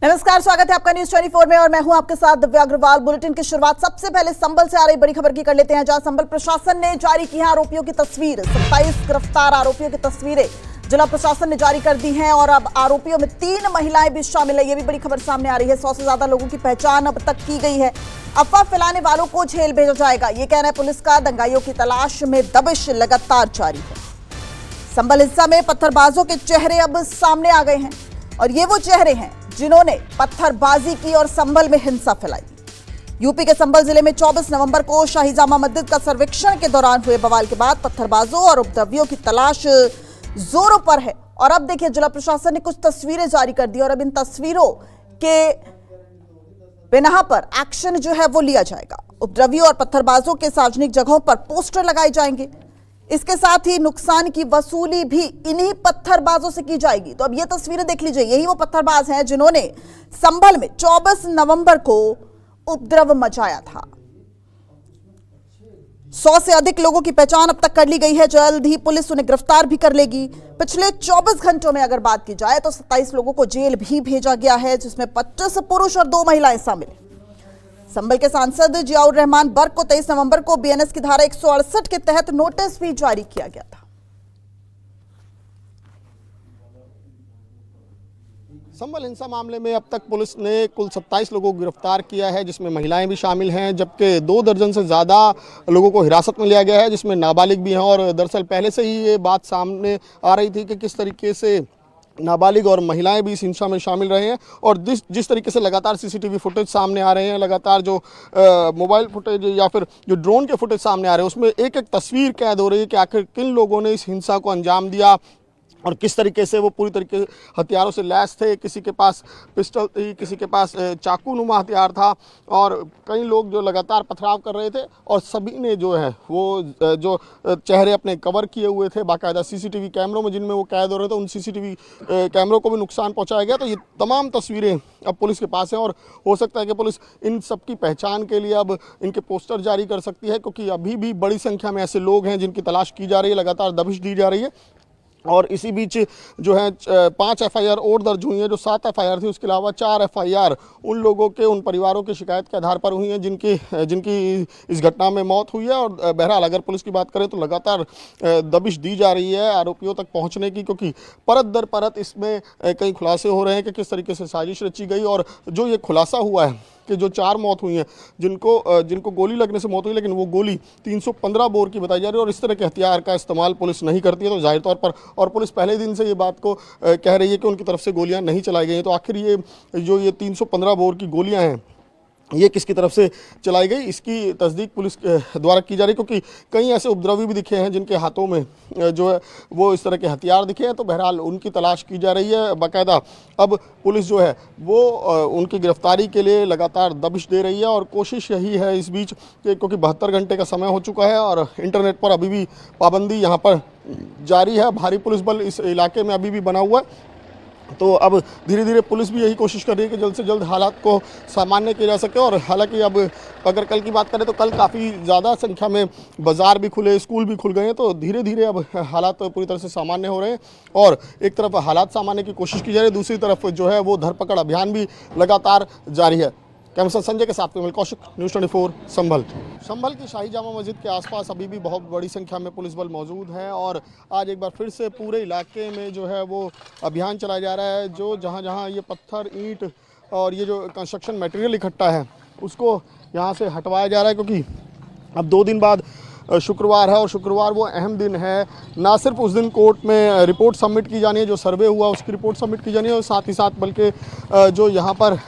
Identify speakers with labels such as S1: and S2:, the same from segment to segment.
S1: नमस्कार, स्वागत है आपका न्यूज 24 में और मैं हूं आपके साथ दिव्या अग्रवाल। बुलेटिन की शुरुआत सबसे पहले संभल से आ रही बड़ी खबर की कर लेते हैं, जहां संभल प्रशासन ने जारी की है आरोपियों की तस्वीर। 27 गिरफ्तार आरोपियों की तस्वीरें जिला प्रशासन ने जारी कर दी हैं और अब आरोपियों में 3 महिलाएं भी शामिल है। ये भी बड़ी खबर सामने आ रही है। 100 से ज्यादा लोगों की पहचान अब तक की गई है। अफवाह फैलाने वालों को जेल भेजा जाएगा, ये कहना है पुलिस का। दंगाइयों की तलाश में दबिश लगातार जारी है। संभल हिंसा में पत्थरबाजों के चेहरे अब सामने आ गए हैं और ये वो चेहरे हैं जिन्होंने पत्थरबाजी की और संभल में हिंसा फैलाई। यूपी के संभल जिले में 24 नवंबर को शाही जामा मस्जिद का सर्वेक्षण के दौरान हुए बवाल के बाद पत्थरबाजों और उपद्रवियों की तलाश जोरों पर है। और अब देखिए, जिला प्रशासन ने कुछ तस्वीरें जारी कर दी और अब इन तस्वीरों के बिना पर एक्शन जो है वो लिया जाएगा। उपद्रवियों और पत्थरबाजों के सार्वजनिक जगहों पर पोस्टर लगाए जाएंगे। इसके साथ ही नुकसान की वसूली भी इन्हीं पत्थरबाजों से की जाएगी। तो अब ये तस्वीरें देख लीजिए, यही वो पत्थरबाज हैं जिन्होंने संभल में 24 नवंबर को उपद्रव मचाया था। 100 से अधिक लोगों की पहचान अब तक कर ली गई है। जल्द ही पुलिस उन्हें गिरफ्तार भी कर लेगी। पिछले 24 घंटों में अगर बात की जाए तो 27 लोगों को जेल भी भेजा गया है, जिसमें 25 पुरुष और 2 महिलाएं शामिल हैं। संभल के सांसद जियाउर रहमान बर्क को 23 नवंबर को बीएनएस की धारा 168 के तहत नोटिस भी जारी किया गया था।
S2: संभल हिंसा मामले में अब तक पुलिस ने कुल 27 लोगों को गिरफ्तार किया है, जिसमें महिलाएं भी शामिल हैं, जबकि 2 दर्जन से ज़्यादा लोगों को हिरासत में लिया गया है, जिसमें नाबालिग भी हैं। और दरअसल पहले से ही ये बात सामने आ रही थी कि किस तरीके से नाबालिग और महिलाएं भी इस हिंसा में शामिल रहे हैं। और जिस तरीके से लगातार सीसीटीवी फुटेज सामने आ रहे हैं, लगातार जो मोबाइल फुटेज या फिर जो ड्रोन के फुटेज सामने आ रहे हैं, उसमें एक एक तस्वीर कैद हो रही है कि आखिर किन लोगों ने इस हिंसा को अंजाम दिया और किस तरीके से वो पूरी तरीके हथियारों से लैस थे। किसी के पास पिस्टल थी, किसी के पास चाकू नुमा हथियार था और कई लोग जो लगातार पथराव कर रहे थे। और सभी ने जो है वो जो चेहरे अपने कवर किए हुए थे बाकायदा सीसीटीवी कैमरों में, जिनमें वो कैद हो रहे थे, उन सीसीटीवी कैमरों को भी नुकसान पहुंचाया गया। तो ये तमाम तस्वीरें अब पुलिस के पास हैं और हो सकता है कि पुलिस इन सब की पहचान के लिए अब इनके पोस्टर जारी कर सकती है, क्योंकि अभी भी बड़ी संख्या में ऐसे लोग हैं जिनकी तलाश की जा रही है, लगातार दबिश दी जा रही है। और इसी बीच जो है 5 एफआईआर और दर्ज हुई हैं। जो 7 एफआईआर थी, उसके अलावा 4 एफआईआर उन लोगों के, उन परिवारों की शिकायत के आधार पर हुई हैं जिनकी इस घटना में मौत हुई है। और बहरहाल अगर पुलिस की बात करें तो लगातार दबिश दी जा रही है आरोपियों तक पहुंचने की, क्योंकि परत दर परत इसमें कई खुलासे हो रहे हैं कि किस तरीके से साजिश रची गई। और जो ये खुलासा हुआ है कि जो 4 मौत हुई हैं, जिनको गोली लगने से मौत हुई, लेकिन वो गोली 315 बोर की बताई जा रही है और इस तरह के हथियार का इस्तेमाल पुलिस नहीं करती है। तो जाहिर तौर पर, और पुलिस पहले दिन से ये बात को कह रही है कि उनकी तरफ से गोलियां नहीं चलाई गई हैं। तो आखिर ये जो 315 बोर की गोलियां हैं, ये किसकी तरफ से चलाई गई, इसकी तस्दीक पुलिस द्वारा की जा रही है, क्योंकि कई ऐसे उपद्रवी भी दिखे हैं जिनके हाथों में जो है वो इस तरह के हथियार दिखे हैं। तो बहरहाल उनकी तलाश की जा रही है बाकायदा। अब पुलिस जो है वो उनकी गिरफ्तारी के लिए लगातार दबिश दे रही है और कोशिश यही है इस बीच कि, क्योंकि 72 घंटे का समय हो चुका है और इंटरनेट पर अभी भी पाबंदी यहाँ पर जारी है। भारी पुलिस बल इस इलाके में अभी भी बना हुआ है। तो अब धीरे धीरे पुलिस भी यही कोशिश कर रही है कि जल्द से जल्द हालात को सामान्य किया जा सके। और हालांकि अब अगर कल की बात करें तो कल काफ़ी ज़्यादा संख्या में बाज़ार भी खुले, स्कूल भी खुल गए हैं। तो धीरे धीरे अब हालात पूरी तरह से सामान्य हो रहे हैं और एक तरफ हालात सामान्य की कोशिश की जा रही है, दूसरी तरफ जो है वो धरपकड़ अभियान भी लगातार जारी है। कैमरा संजय के साथ में कौशिक, न्यूज़ 24 संभल। संभल की शाही जामा मस्जिद के आसपास अभी भी बहुत बड़ी संख्या में पुलिस बल मौजूद है और आज एक बार फिर से पूरे इलाके में जो है वो अभियान चलाया जा रहा है। जो जहां ये पत्थर, ईंट और ये जो कंस्ट्रक्शन मटेरियल इकट्ठा है उसको यहाँ से हटवाया जा रहा है, क्योंकि अब 2 दिन बाद शुक्रवार है और शुक्रवार वो अहम दिन है। ना सिर्फ उस दिन कोर्ट में रिपोर्ट सबमिट की जानी है, जो सर्वे हुआ उसकी रिपोर्ट सबमिट की जानी है, और साथ ही साथ बल्कि जो यहाँ पर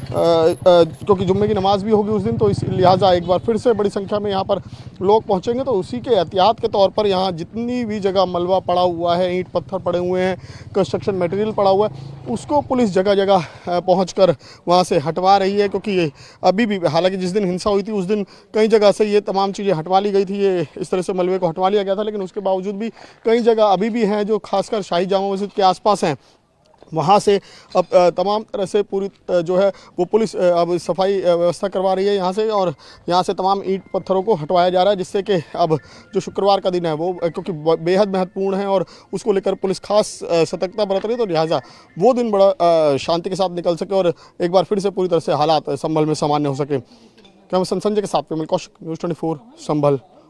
S2: क्योंकि जुम्मे की नमाज भी होगी उस दिन, तो इस लिहाजा एक बार फिर से बड़ी संख्या में यहाँ पर लोग पहुँचेंगे। तो उसी के एहतियात के तौर पर यहाँ जितनी भी जगह मलबा पड़ा हुआ है, ईंट पत्थर पड़े हुए हैं, कंस्ट्रक्शन मटेरियल पड़ा हुआ है, उसको पुलिस जगह जगह पहुँचकर वहाँ से हटवा रही है। क्योंकि ये अभी भी, हालांकि जिस दिन हिंसा हुई थी उस दिन कई जगह से ये तमाम चीज़ें हटवा ली गई थी, ये इस तरह से मलबे को हटवा लिया गया था, लेकिन उसके बावजूद भी कई जगह अभी भी हैं जो खासकर शाही जामा मस्जिद के आसपास हैं, वहाँ से अब तमाम तरह से पूरी जो है वो पुलिस अब सफाई व्यवस्था करवा रही है यहाँ से, और यहाँ से तमाम ईंट पत्थरों को हटवाया जा रहा है, जिससे कि अब जो शुक्रवार का दिन है वो क्योंकि बेहद महत्वपूर्ण है और उसको लेकर पुलिस खास सतर्कता बरत रही है, तो लिहाजा वो दिन बड़ा शांति के साथ निकल सके और एक बार फिर से पूरी तरह से हालात संभल में सामान्य हो सके। कैमरा संजय के साथ में कौशिक, न्यूज़ 24 संभल।